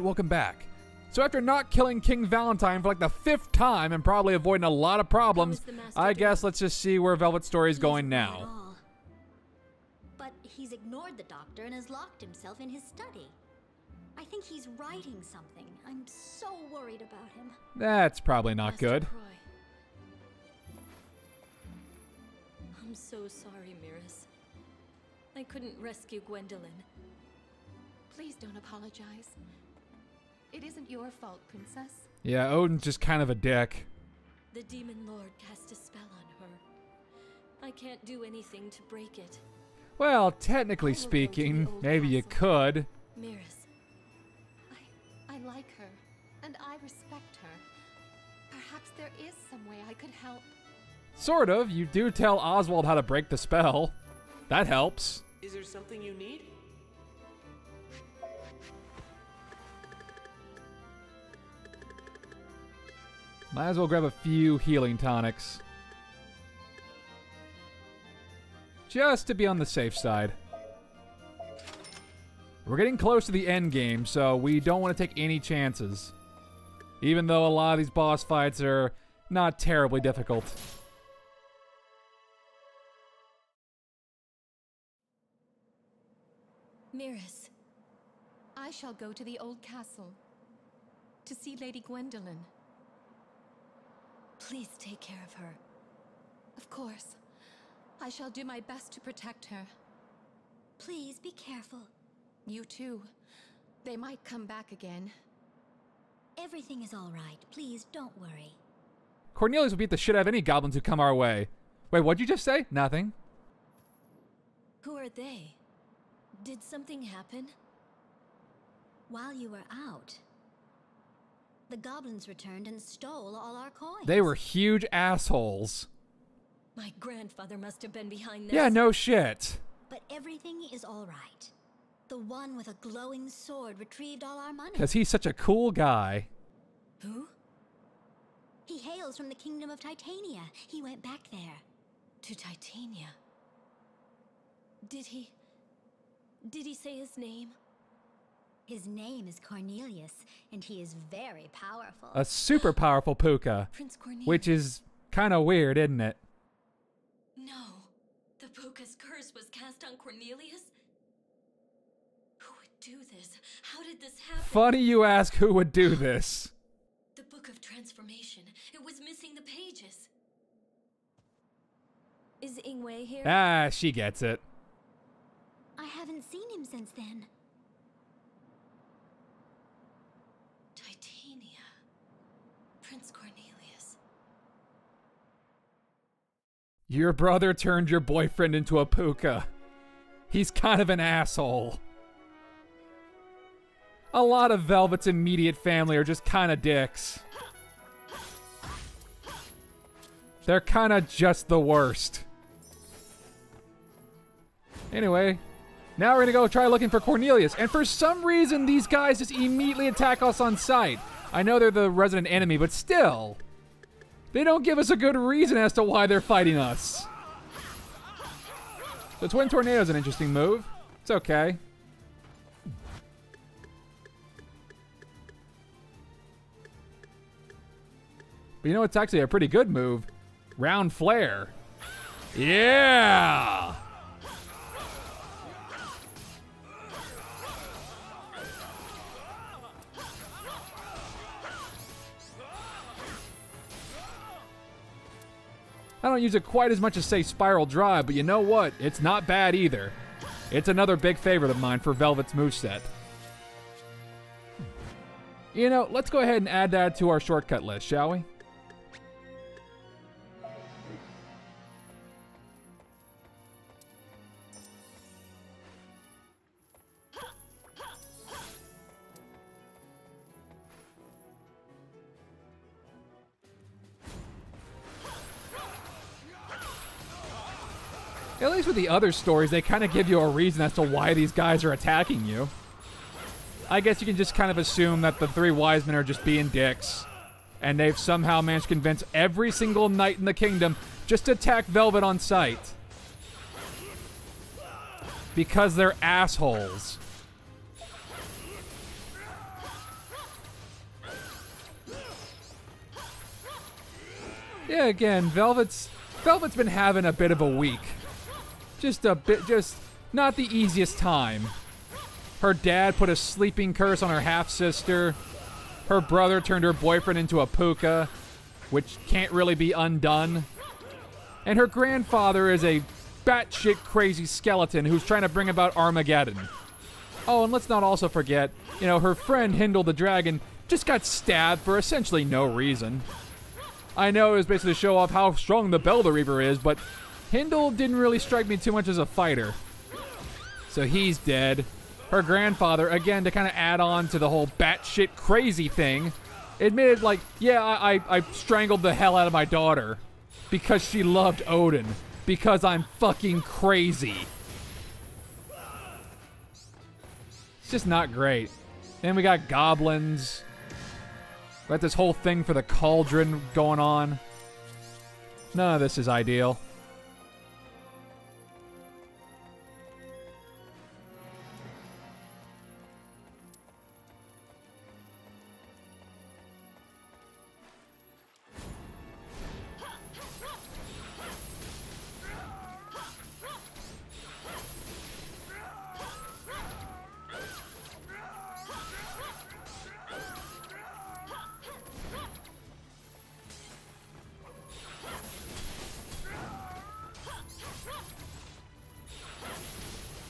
welcome back. So after not killing King Valentine for like the 5th time and probably avoiding a lot of problems, I guess let's just see where Velvet's story is going now. But he's ignored the doctor and has locked himself in his study. I think he's writing something. I'm so worried about him. That's probably not good. I'm so sorry, Miris. I couldn't rescue Gwendolyn. Please don't apologize. It isn't your fault, Princess. Yeah, Odin's just kind of a dick. The Demon Lord cast a spell on her. I can't do anything to break it. Well, technically speaking, maybe you could. Miris. I like her, and I respect her. Perhaps there is some way I could help. Sort of. You do tell Oswald how to break the spell. That helps. Is there something you need? Might as well grab a few healing tonics. Just to be on the safe side. We're getting close to the end game, so we don't want to take any chances. Even though a lot of these boss fights are not terribly difficult. Miris. I shall go to the old castle to see Lady Gwendolyn. Please take care of her. Of course. I shall do my best to protect her. Please be careful. You too. They might come back again. Everything is all right. Please don't worry. Cornelius will beat the shit out of any goblins who come our way. Wait, what'd you just say? Nothing. Who are they? Did something happen? While you were out, the goblins returned and stole all our coins. They were huge assholes. My grandfather must have been behind this. Yeah, no shit. But everything is all right. The one with a glowing sword retrieved all our money. Because he's such a cool guy. Who? He hails from the kingdom of Titania. He went back there. To Titania? Did he say his name? His name is Cornelius, and he is very powerful. A super powerful Puka. Prince Cornelius. Which is kind of weird, isn't it? No. The Puka's curse was cast on Cornelius? Who would do this? How did this happen? Funny you ask who would do this. The Book of Transformation. It was missing the pages. Is Ingwe here? Ah, she gets it. I haven't seen him since then. Titania. Prince Cornelius. Your brother turned your boyfriend into a Puka. He's kind of an asshole. A lot of Velvet's immediate family are just kind of dicks. They're kind of just the worst. Anyway, now we're gonna go try looking for Cornelius. And for some reason, these guys just immediately attack us on sight. I know they're the resident enemy, but still. They don't give us a good reason as to why they're fighting us. The Twin Tornado is an interesting move. It's okay. But you know what's actually a pretty good move? Round Flare. Yeah! I don't use it quite as much as, say, Spiral Drive, but you know what? It's not bad either. It's another big favorite of mine for Velvet's moveset. You know, let's go ahead and add that to our shortcut list, shall we? At least with the other stories, they kind of give you a reason as to why these guys are attacking you. I guess you can just kind of assume that the three wise men are just being dicks. And they've somehow managed to convince every single knight in the kingdom just to attack Velvet on sight. Because they're assholes. Yeah, again, Velvet's been having a bit of a week. Just not the easiest time. Her dad put a sleeping curse on her half-sister. Her brother turned her boyfriend into a puka, which can't really be undone. And her grandfather is a batshit crazy skeleton who's trying to bring about Armageddon. Oh, and let's not also forget, her friend Hindle the Dragon just got stabbed for essentially no reason. I know it was basically to show off how strong the Bell the Reaver is, but Hindle didn't really strike me too much as a fighter. So he's dead. Her grandfather, again, to kind of add on to the whole batshit crazy thing, admitted, like, yeah, I strangled the hell out of my daughter because she loved Odin. Because I'm fucking crazy. It's just not great. Then we got goblins. We got this whole thing for the cauldron going on. None of this is ideal.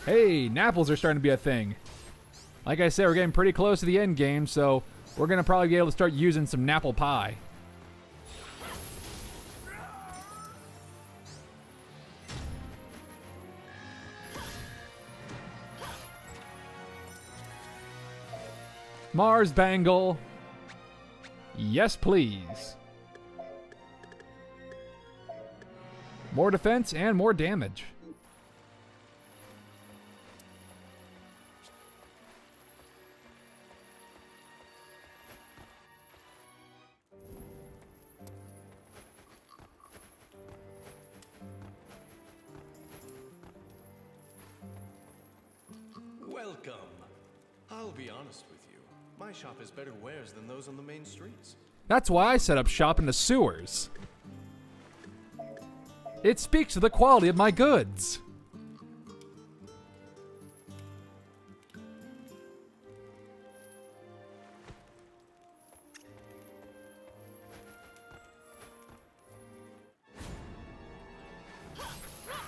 Hey, Napples are starting to be a thing. Like I said, we're getting pretty close to the end game, so we're going to probably be able to start using some Napple Pie. Mars Bangle. Yes, please. More defense and more damage. Welcome. I'll be honest with you. My shop has better wares than those on the main streets. That's why I set up shop in the sewers. It speaks to the quality of my goods.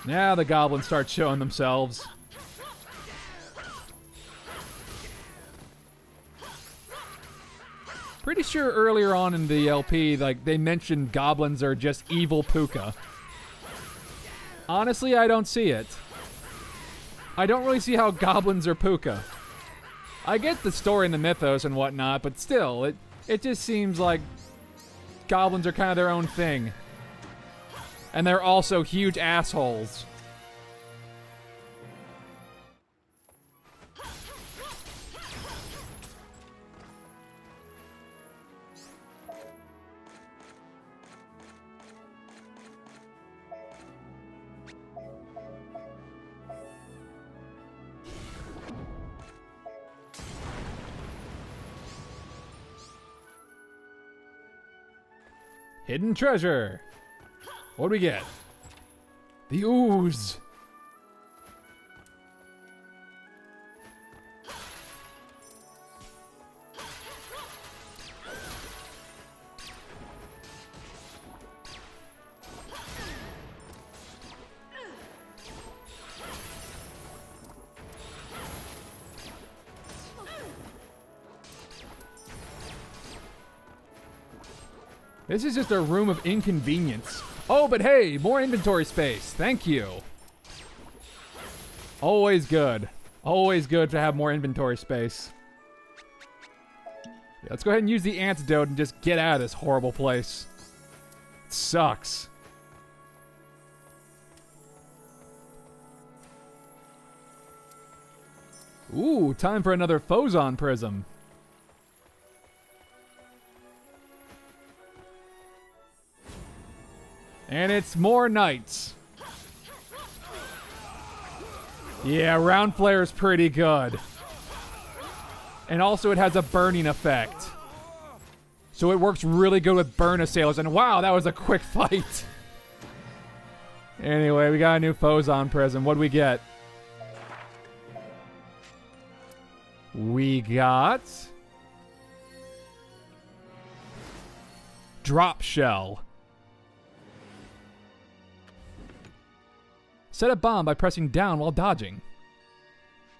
Now the goblins start showing themselves. Pretty sure earlier on in the LP, like, they mentioned goblins are just evil puka. Honestly, I don't see it. I don't really see how goblins are puka. I get the story and the mythos and whatnot, but still, it just seems like goblins are kind of their own thing. And they're also huge assholes. Hidden treasure. What do we get? The ooze. This is just a room of inconvenience. Oh, but hey, more inventory space. Thank you. Always good. Always good to have more inventory space. Yeah, let's go ahead and use the antidote and just get out of this horrible place. It sucks. Ooh, time for another Phozon Prism. And it's more knights. Yeah, round flare is pretty good. And also it has a burning effect. So it works really good with burn assailants. And wow, that was a quick fight. Anyway, we got a new Phozon Prism. What do we get? We got... Drop Shell. Set a bomb by pressing down while dodging.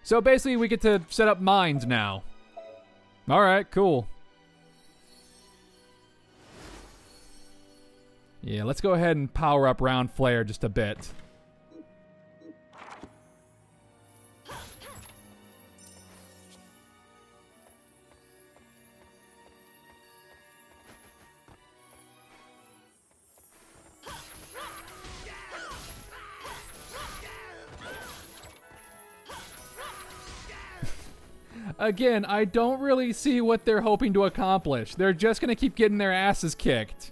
So basically, we get to set up mines now. Alright, cool. Yeah, let's go ahead and power up Round Flare just a bit. Again, I don't really see what they're hoping to accomplish. They're just going to keep getting their asses kicked.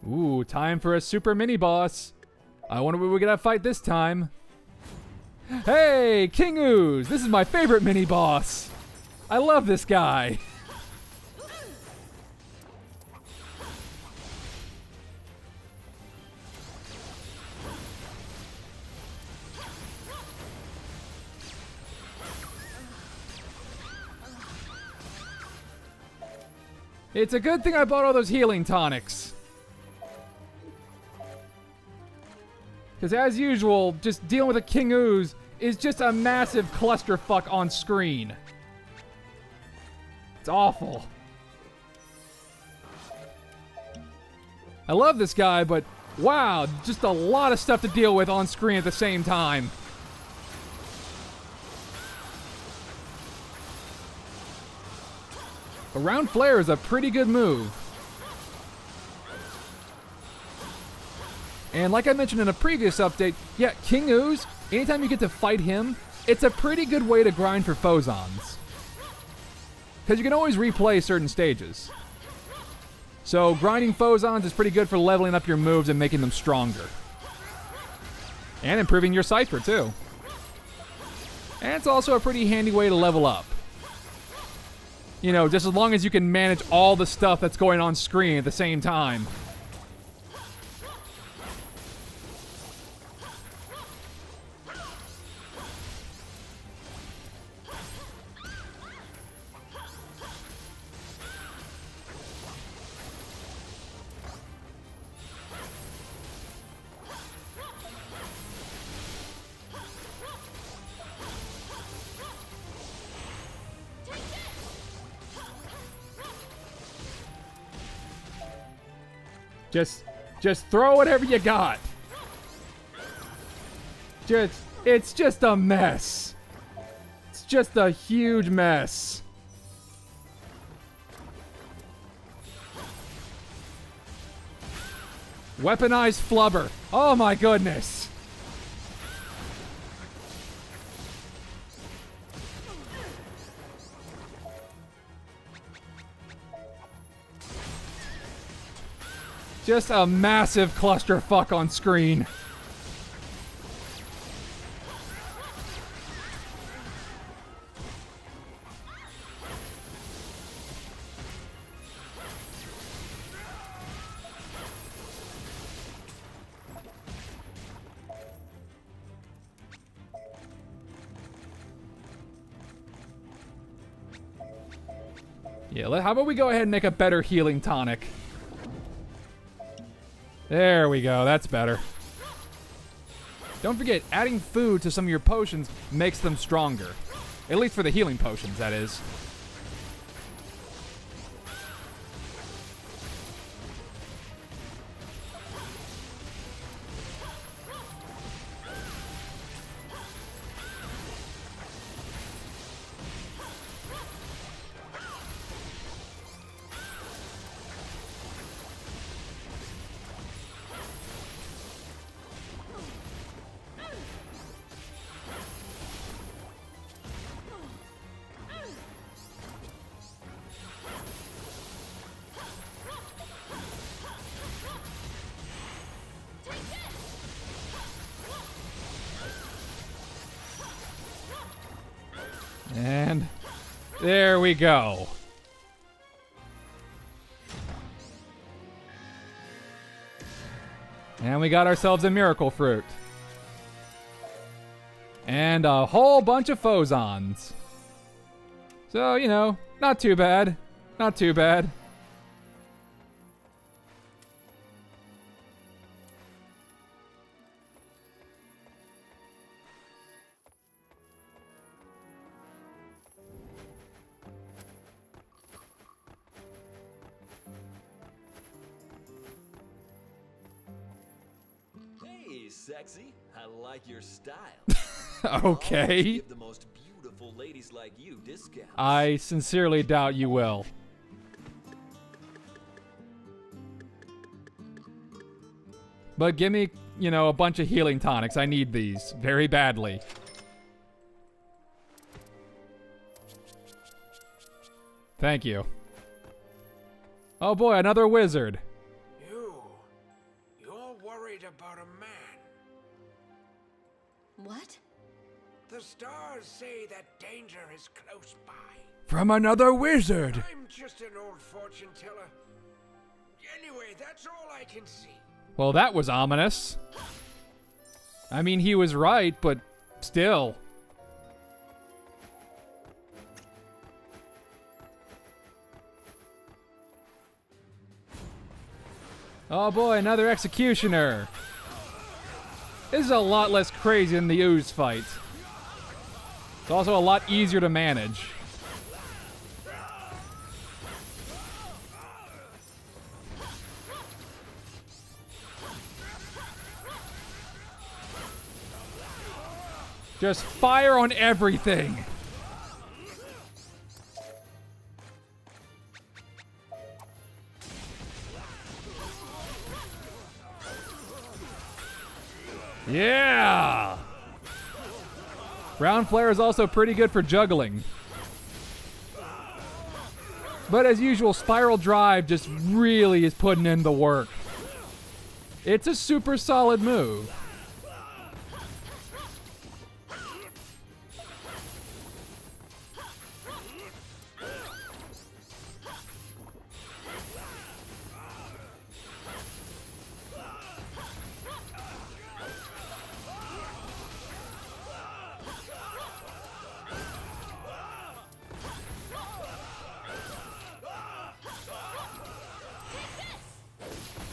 Ooh, time for a super mini-boss. I wonder what we're going to fight this time. Hey, King Ooze! This is my favorite mini-boss. I love this guy. It's a good thing I bought all those healing tonics. Because as usual, just dealing with a King Ooze is just a massive clusterfuck on screen. It's awful. I love this guy, but wow, just a lot of stuff to deal with on screen at the same time. A Round Flare is a pretty good move. And like I mentioned in a previous update, yeah, King Ooze, anytime you get to fight him, it's a pretty good way to grind for Phozons. Because you can always replay certain stages. So grinding Phozons is pretty good for leveling up your moves and making them stronger. And improving your Cypher too. And it's also a pretty handy way to level up. You know, just as long as you can manage all the stuff that's going on screen at the same time. Just throw whatever you got. It's just a mess. It's just a huge mess. Weaponized flubber. Oh my goodness. Just a massive clusterfuck on screen. Yeah, how about we go ahead and make a better healing tonic? There we go, that's better. Don't forget, adding food to some of your potions makes them stronger. At least for the healing potions, that is. And there we go. And we got ourselves a miracle fruit. And a whole bunch of phozons. So, you know, not too bad. Not too bad. Hey, sexy. I like your style. Okay. Give the most beautiful ladies like you discounts. I sincerely doubt you will. But give me, you know, a bunch of healing tonics. I need these very badly. Thank you. Oh boy, another wizard. You're worried about a man. What? The stars say that danger is close by. From another wizard. I'm just an old fortune teller. Anyway, that's all I can see. Well, that was ominous. I mean, he was right, but still. Oh boy, another executioner. This is a lot less crazy than the ooze fight. It's also a lot easier to manage. Just fire on everything. Yeah! Round Flare is also pretty good for juggling. But as usual, Spiral Drive just really is putting in the work. It's a super solid move.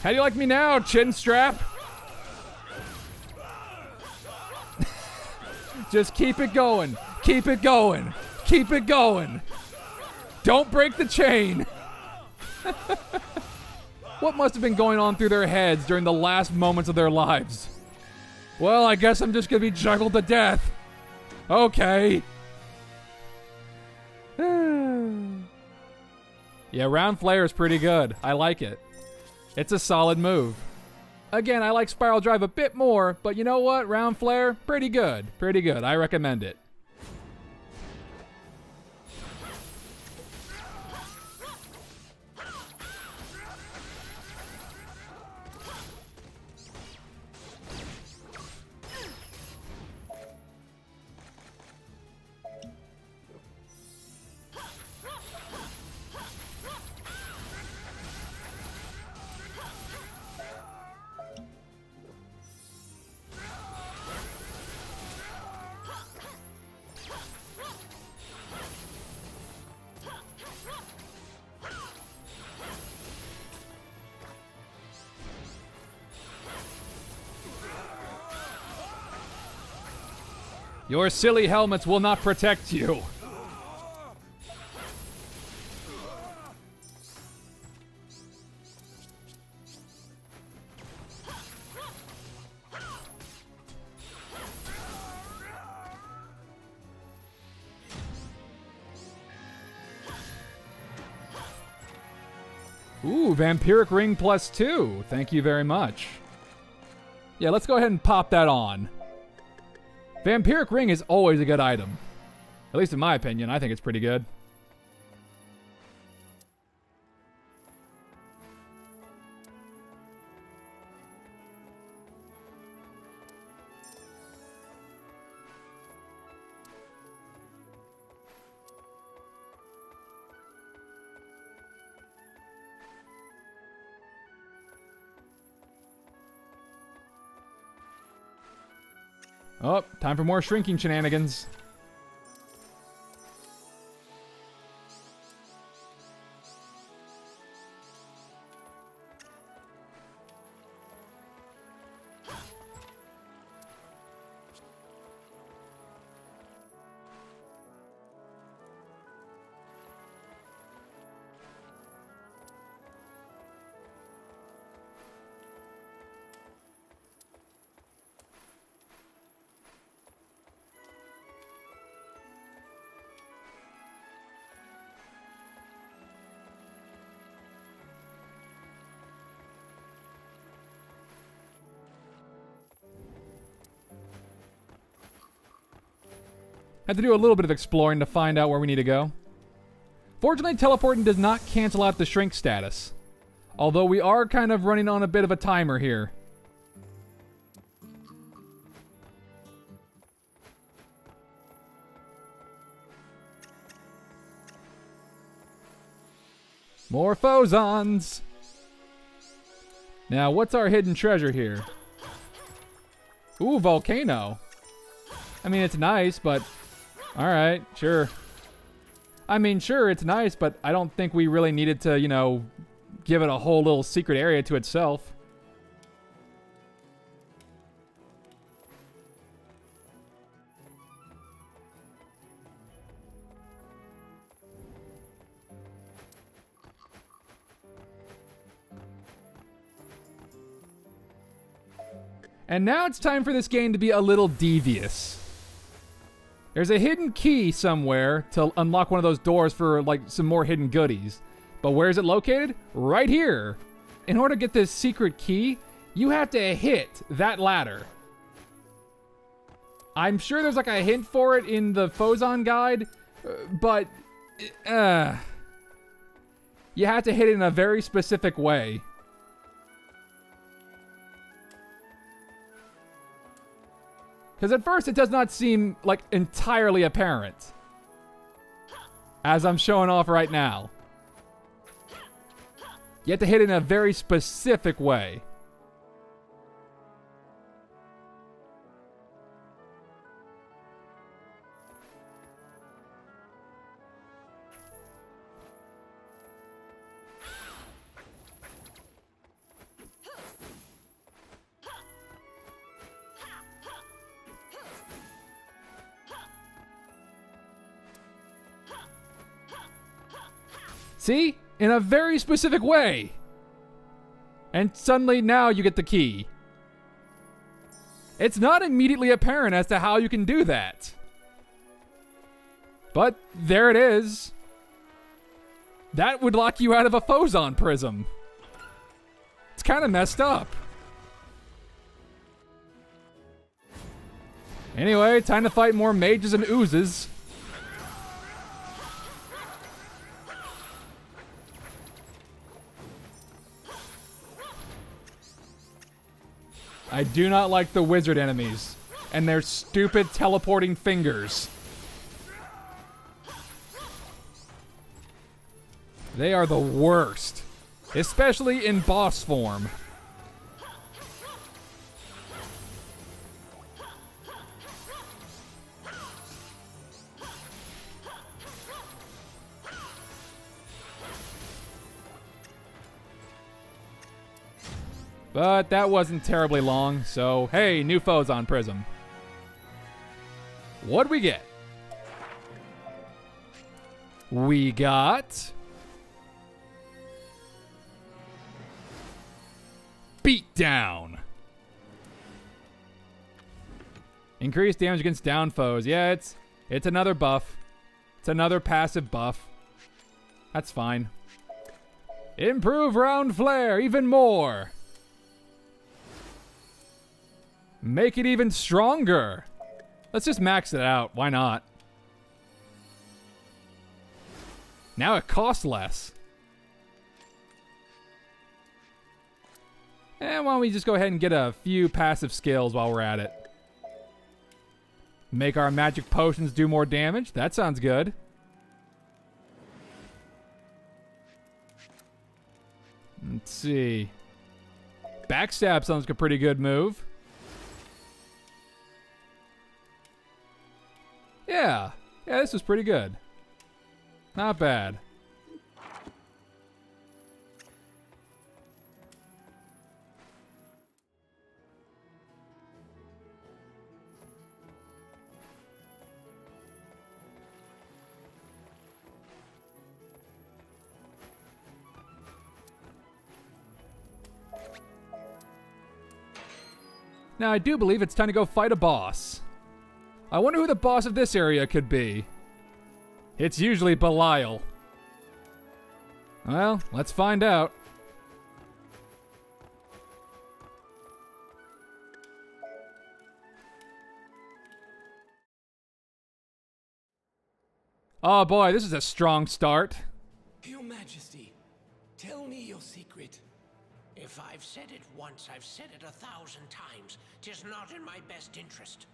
How do you like me now, chin strap? Just keep it going. Keep it going. Keep it going. Don't break the chain. What must have been going on through their heads during the last moments of their lives? Well, I guess I'm just gonna be juggled to death. Okay. Yeah, Round Flare is pretty good. I like it. It's a solid move. Again, I like Spiral Drive a bit more, but you know what? Round Flare, pretty good. Pretty good. I recommend it. Your silly helmets will not protect you. Ooh, Vampiric Ring +2. Thank you very much. Yeah, let's go ahead and pop that on. Vampiric Ring is always a good item. At least in my opinion, I think it's pretty good. Oh, time for more shrinking shenanigans. Had to do a little bit of exploring to find out where we need to go. Fortunately, teleporting does not cancel out the shrink status. Although we are kind of running on a bit of a timer here. More phosons! Now, what's our hidden treasure here? Ooh, volcano. I mean, it's nice, but... Alright, sure. I mean, sure, it's nice, but I don't think we really needed to, you know, give it a whole little secret area to itself. And now it's time for this game to be a little devious. There's a hidden key somewhere to unlock one of those doors for, like, some more hidden goodies. But where is it located? Right here. In order to get this secret key, you have to hit that ladder. I'm sure there's, like, a hint for it in the Phozon guide, but... you have to hit it in a very specific way. Because at first it does not seem, like, entirely apparent. As I'm showing off right now. You have to hit it in a very specific way. See? In a very specific way. And suddenly now you get the key. It's not immediately apparent as to how you can do that. But there it is. That would lock you out of a Phozon prism. It's kind of messed up. Anyway, time to fight more mages and oozes. I do not like the wizard enemies and their stupid teleporting fingers. They are the worst, especially in boss form. But that wasn't terribly long, so hey, new Phozon Prism. What'd we get? We got... Beatdown. Increased damage against down foes. Yeah, it's another buff. It's another passive buff. That's fine. Improve round flare even more. Make it even stronger. Let's just max it out. Why not? Now it costs less. And why don't we just go ahead and get a few passive skills while we're at it. Make our magic potions do more damage. That sounds good. Let's see. Backstab sounds like a pretty good move. Yeah. Yeah, this was pretty good. Not bad. Now, I do believe it's time to go fight a boss. I wonder who the boss of this area could be. It's usually Belial. Well, let's find out. Oh boy, this is a strong start. Your Majesty, tell me your secret. If I've said it once, I've said it 1,000 times. 'Tis not in my best interest.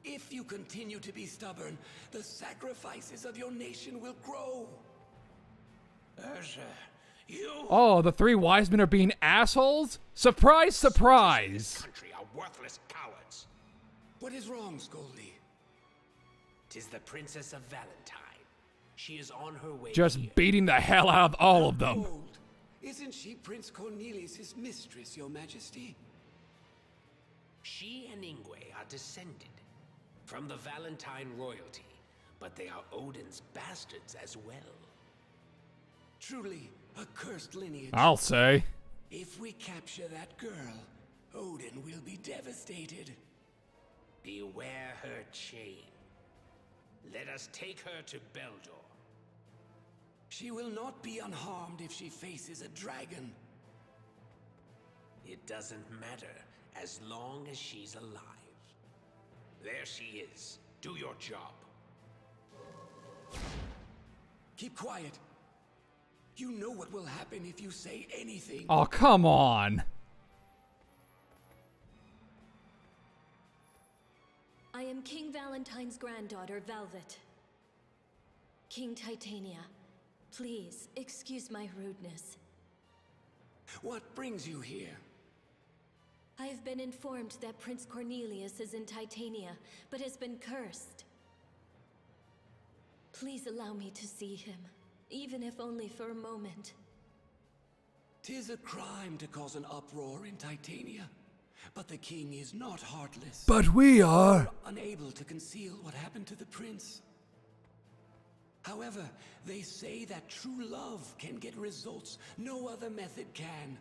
If you continue to be stubborn, the sacrifices of your nation will grow. You... Oh, the three wise men are being assholes? Surprise, surprise! This country are worthless cowards. What is wrong, Scoldy? 'Tis the Princess of Valentine. She is on her way Just here. beating the hell out of all of them. Behold, isn't she Prince Cornelius' mistress, Your Majesty? She and Ingwe are descended from the Valentine royalty, but they are Odin's bastards as well. Truly a cursed lineage. I'll say. If we capture that girl, Odin will be devastated. Beware her chain. Let us take her to Beldor. She will not be unharmed if she faces a dragon. It doesn't matter as long as she's alive. There she is. Do your job. Keep quiet. You know what will happen if you say anything. Oh, come on. I am King Valentine's granddaughter, Velvet. King Titania, please excuse my rudeness. What brings you here? I have been informed that Prince Cornelius is in Titania, but has been cursed. Please allow me to see him, even if only for a moment. 'Tis a crime to cause an uproar in Titania, but the king is not heartless. But we are. Unable to conceal what happened to the prince. However, they say that true love can get results no other method can.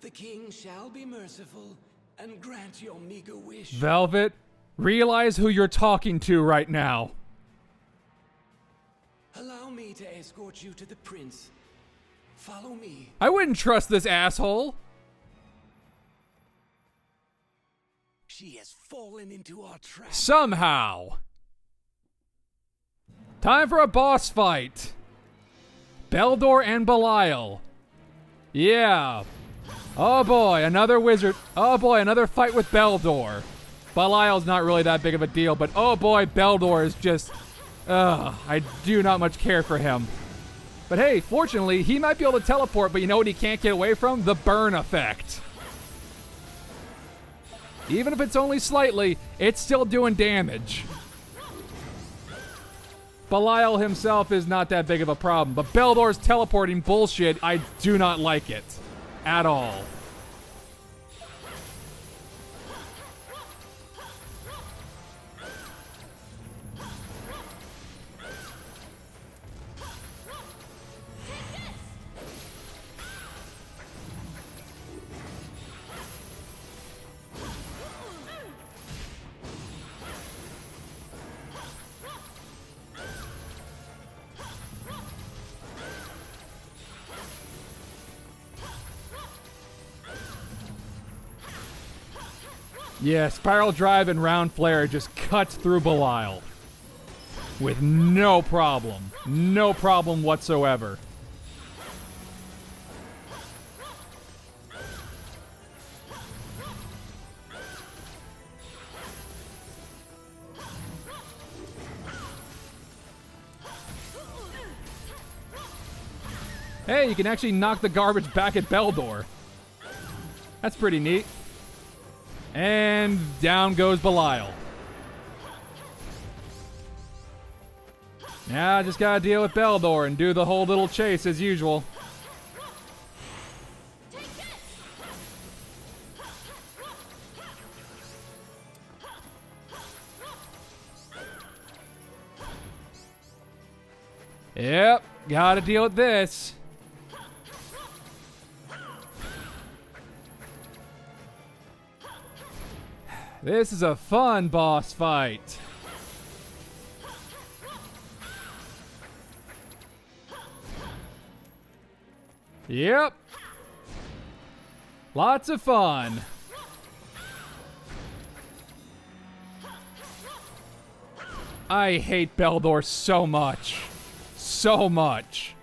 The king shall be merciful and grant your meager wish. Velvet, realize who you're talking to right now. Allow me to escort you to the prince. Follow me. I wouldn't trust this asshole. She has fallen into our trap. Somehow. Time for a boss fight. Beldor and Belial. Yeah. Oh boy, another wizard. Oh boy, another fight with Beldor. Belial's not really that big of a deal, but oh boy, Beldor is just... I do not much care for him. But hey, fortunately, he might be able to teleport, but you know what he can't get away from? The burn effect. Even if it's only slightly, it's still doing damage. Belial himself is not that big of a problem, but Beldor's teleporting bullshit, I do not like it. At all. Yeah, Spiral Drive and Round Flare just cuts through Belial. With no problem. No problem whatsoever. Hey, you can actually knock the garbage back at Beldor. That's pretty neat. And down goes Belial. Now I just gotta deal with Beldor and do the whole little chase as usual. Yep, gotta deal with this. This is a fun boss fight. Yep. Lots of fun. I hate Beldor so much. So much.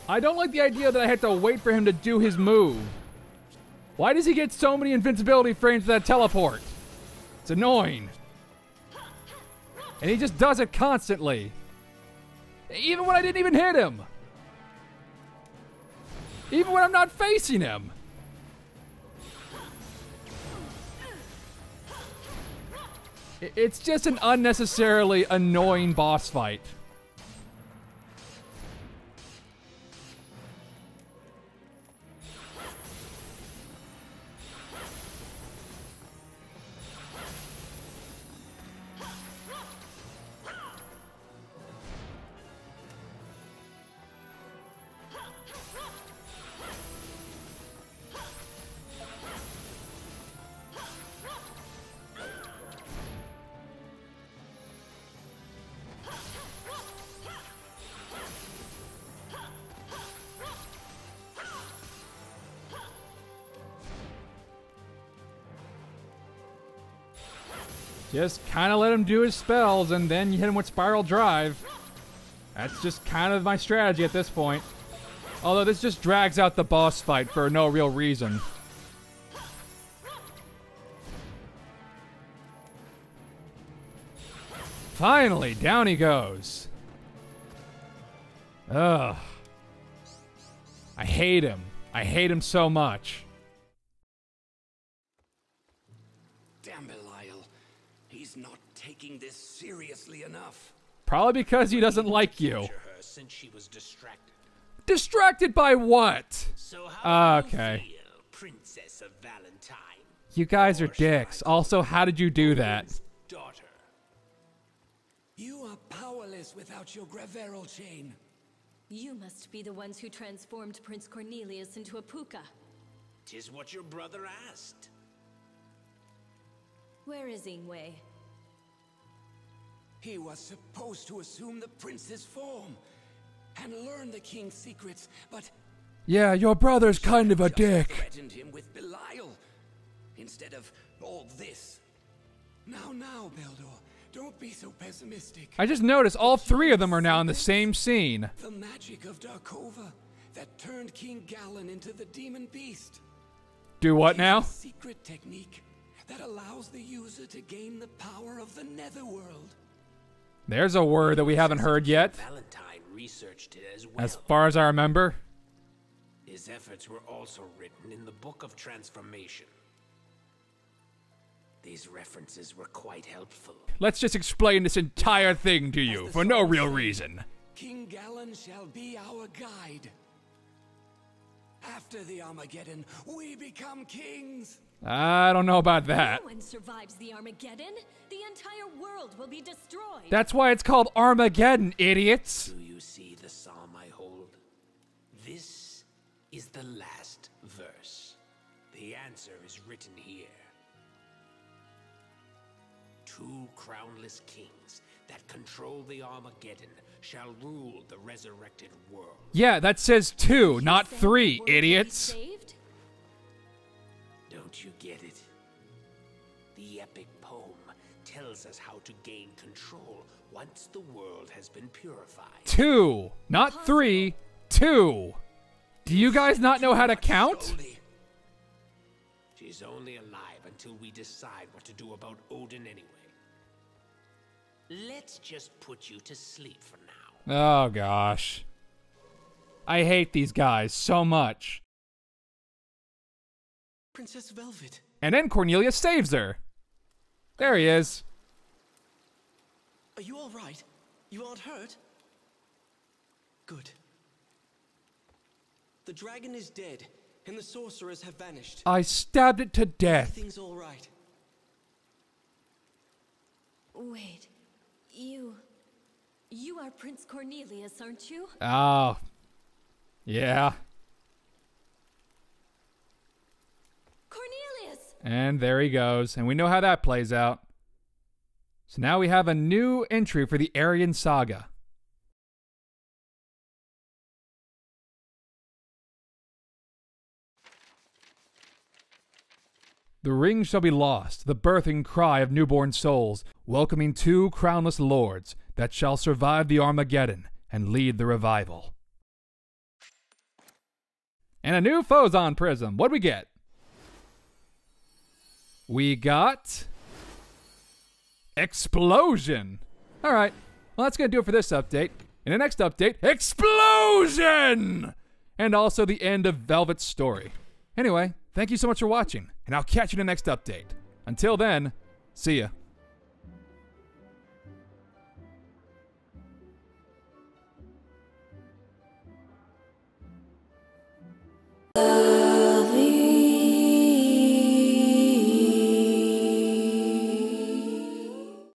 I don't like the idea that I have to wait for him to do his move. Why does he get so many invincibility frames with that teleport? It's annoying. And he just does it constantly. Even when I didn't even hit him. Even when I'm not facing him. It's just an unnecessarily annoying boss fight. Just kind of let him do his spells, and then you hit him with Spiral Drive. That's just kind of my strategy at this point. Although this just drags out the boss fight for no real reason. Finally, down he goes. Ugh. I hate him. I hate him so much. Damn Belial. He's not taking this seriously enough. Probably because he doesn't like you. Her since she was distracted. Distracted by what? So how do you Okay. feel, Princess of Valentine? You guys are dicks. Also, how did you do that? Daughter. You are powerless without your Graveral chain. You must be the ones who transformed Prince Cornelius into a puka. 'Tis what your brother asked. Where is Ingwe? He was supposed to assume the prince's form and learn the king's secrets, but Yeah, your brother's kind of a just dick. threatened him with Belial instead of all this. Now, Beldor, don't be so pessimistic. I just noticed all three of them are now in the same scene. The magic of Darkova that turned King Galen into the demon beast. Do what It is now? a secret technique that allows the user to gain the power of the netherworld. There's a word that we haven't heard yet, Valentine researched it as well. as far as I remember. His efforts were also written in the Book of Transformation. These references were quite helpful. Let's just explain this entire thing to you for no real reason. King Galen shall be our guide. After the Armageddon, we become kings. I don't know about that. No one survives the Armageddon. The entire world will be destroyed. That's why it's called Armageddon, idiots. Do you see the psalm I hold? This is the last verse. The answer is written here. Two crownless kings that control the Armageddon shall rule the resurrected world. Yeah, that says 2, not Saying 3, the world will be idiots. saved? Don't you get it? The epic poem tells us how to gain control once the world has been purified. 2, not 3, 2. Do you guys not know how to count? She's only alive until we decide what to do about Odin anyway. Let's just put you to sleep for now. Oh, gosh. I hate these guys so much. Princess Velvet. And then Cornelia saves her. There he is. Are you all right? You aren't hurt? Good. The dragon is dead, and the sorcerers have vanished. I stabbed it to death. Everything's all right. Wait, you are Prince Cornelius, aren't you? Oh. Yeah. Cornelius! And there he goes. And we know how that plays out. So now we have a new entry for the Aryan Saga. The ring shall be lost, the birthing cry of newborn souls, welcoming two crownless lords that shall survive the Armageddon and lead the revival. And a new Phozon Prism. What'd we get? We got... Explosion! Alright, well that's going to do it for this update. In the next update, Explosion! And also the end of Velvet's story. Anyway, thank you so much for watching, and I'll catch you in the next update. Until then, see ya.